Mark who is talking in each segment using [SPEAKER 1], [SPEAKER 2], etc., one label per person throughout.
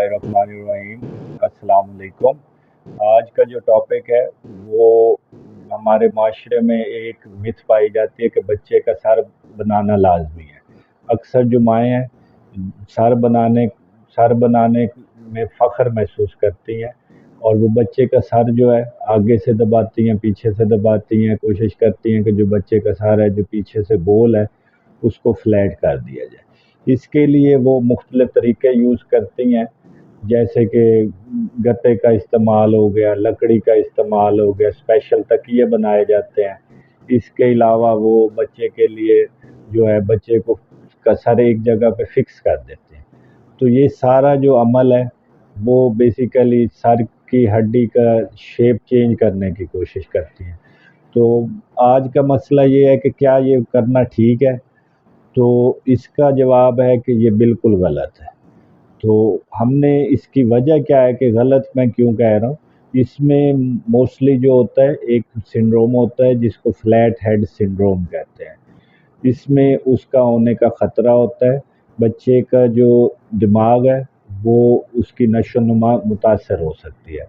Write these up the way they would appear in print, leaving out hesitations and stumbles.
[SPEAKER 1] बिस्मिल्लाहिर्रहमानिर्रहीम। अस्सलाम वालेकुम। आज का जो टॉपिक है वो हमारे माशरे में एक मिथ पाई जाती है कि बच्चे का सर बनाना लाजमी है। अक्सर जो माएँ हैं सर बनाने सर बनाने में फ़ख्र महसूस करती हैं और वो बच्चे का सर जो है आगे से दबाती हैं, पीछे से दबाती हैं, कोशिश करती हैं कि जो बच्चे का सर है जो पीछे से गोल है उसको फ्लैट कर दिया जाए। इसके लिए वो मुख्तलिफ तरीके यूज़ करती हैं, जैसे कि गत्ते का इस्तेमाल हो गया, लकड़ी का इस्तेमाल हो गया, स्पेशल तकिए बनाए जाते हैं। इसके अलावा वो बच्चे के लिए जो है बच्चे को का सर एक जगह पे फिक्स कर देते हैं। तो ये सारा जो अमल है वो बेसिकली सर की हड्डी का शेप चेंज करने की कोशिश करती हैं। तो आज का मसला ये है कि क्या ये करना ठीक है? तो इसका जवाब है कि ये बिल्कुल गलत है। तो हमने इसकी वजह क्या है कि गलत मैं क्यों कह रहा हूँ, इसमें मोस्टली जो होता है एक सिंड्रोम होता है जिसको फ्लैट हेड सिंड्रोम कहते हैं। इसमें उसका होने का ख़तरा होता है, बच्चे का जो दिमाग है वो उसकी नशोनुमा मुतासर हो सकती है।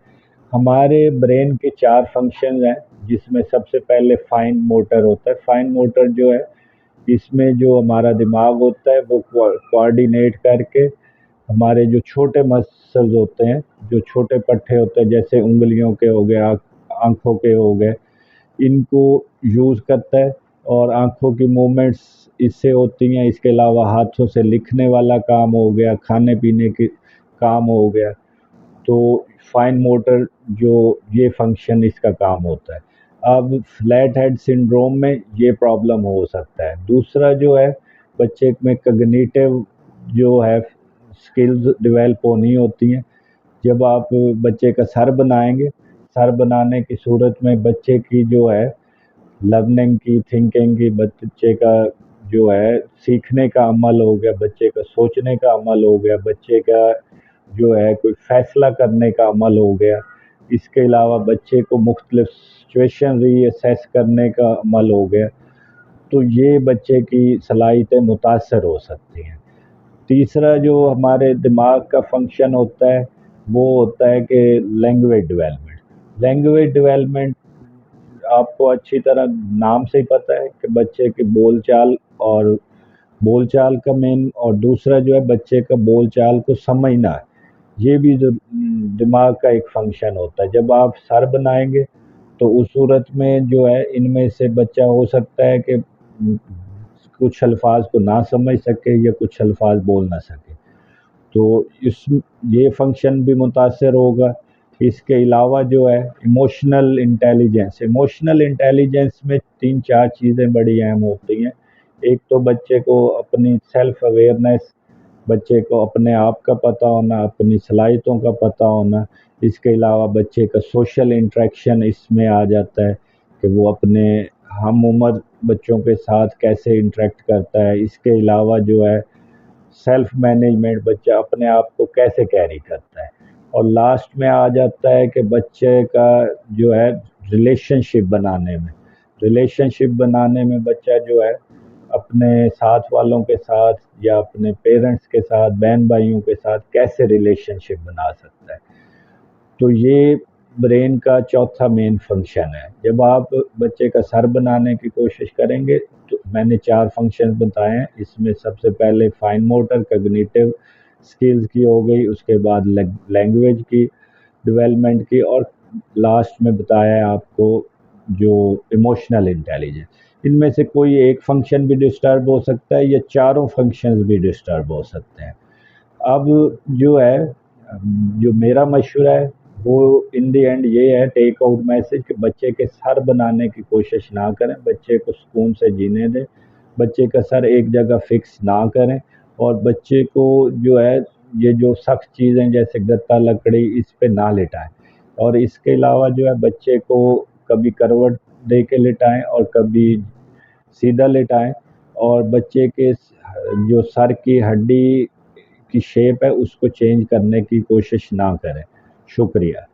[SPEAKER 1] हमारे ब्रेन के 4 फंक्शन हैं जिसमें सबसे पहले फाइन मोटर होता है। फाइन मोटर जो है इसमें जो हमारा दिमाग होता है वो कोऑर्डिनेट करके हमारे जो छोटे मसल्स होते हैं, जो छोटे पट्टे होते हैं जैसे उंगलियों के हो गए, आँखों के हो गए, इनको यूज़ करता है और आँखों की मूवमेंट्स इससे होती हैं। इसके अलावा हाथों से लिखने वाला काम हो गया, खाने पीने के काम हो गया। तो फाइन मोटर जो ये फंक्शन इसका काम होता है। अब फ्लैट हेड सिंड्रोम में ये प्रॉब्लम हो सकता है। दूसरा जो है बच्चे में कॉग्निटिव जो है स्किल्स डेवलप होनी होती हैं। जब आप बच्चे का सर बनाएंगे, सर बनाने की सूरत में बच्चे की जो है लर्निंग की, थिंकिंग की, बच्चे का जो है सीखने का अमल हो गया, बच्चे का सोचने का अमल हो गया, बच्चे का जो है कोई फैसला करने का अमल हो गया। इसके अलावा बच्चे को मुख्तलिफ सिचुएशन रीअसेस करने का अमल हो गया। तो ये बच्चे की सलाहियतें मुतासर हो सकती हैं। तीसरा जो हमारे दिमाग का फंक्शन होता है वो होता है कि लैंग्वेज डेवलपमेंट। लैंग्वेज डेवलपमेंट आपको अच्छी तरह नाम से ही पता है कि बच्चे की बोलचाल और बोलचाल का मेन, और दूसरा जो है बच्चे का बोलचाल को समझना है। ये भी जो दिमाग का एक फंक्शन होता है। जब आप सर बनाएंगे तो उस सूरत में जो है इनमें से बच्चा हो सकता है कि कुछ अल्फाज को ना समझ सके या कुछ अल्फाज बोल ना सके। तो इस ये फंक्शन भी मुतासर होगा। इसके अलावा जो है इमोशनल इंटेलिजेंस में 3-4 चीज़ें बड़ी अहम होती हैं। एक तो बच्चे को अपनी सेल्फ अवेयरनेस, बच्चे को अपने आप का पता होना, अपनी सलाहियतों का पता होना। इसके अलावा बच्चे का सोशल इंटरेक्शन इसमें आ जाता है कि वो अपने हम उम्र बच्चों के साथ कैसे इंटरेक्ट करता है। इसके अलावा जो है सेल्फ मैनेजमेंट, बच्चा अपने आप को कैसे कैरी करता है। और लास्ट में आ जाता है कि बच्चे का जो है रिलेशनशिप बनाने में बच्चा जो है अपने साथ वालों के साथ या अपने पेरेंट्स के साथ, बहन भाइयों के साथ कैसे रिलेशनशिप बना सकता है। तो ये ब्रेन का चौथा मेन फंक्शन है। जब आप बच्चे का सर बनाने की कोशिश करेंगे तो मैंने 4 फंक्शन बताए हैं। इसमें सबसे पहले फाइन मोटर कॉग्निटिव स्किल्स की हो गई, उसके बाद लैंग्वेज की डेवलपमेंट की, और लास्ट में बताया है आपको जो इमोशनल इंटेलिजेंस। इनमें से कोई एक फंक्शन भी डिस्टर्ब हो सकता है या चारों फंक्शंस भी डिस्टर्ब हो सकते हैं। अब जो है जो मेरा मशवरा है वो इन दी एंड ये है, टेक आउट मैसेज, कि बच्चे के सर बनाने की कोशिश ना करें, बच्चे को सुकून से जीने दें, बच्चे का सर एक जगह फिक्स ना करें, और बच्चे को जो है ये जो सख्त चीज़ें जैसे गत्ता, लकड़ी, इस पे ना लिटाएं। और इसके अलावा जो है बच्चे को कभी करवट दे के लिटाएं और कभी सीधा लिटाएं, और बच्चे के जो सर की हड्डी की शेप है उसको चेंज करने की कोशिश ना करें। शुक्रिया।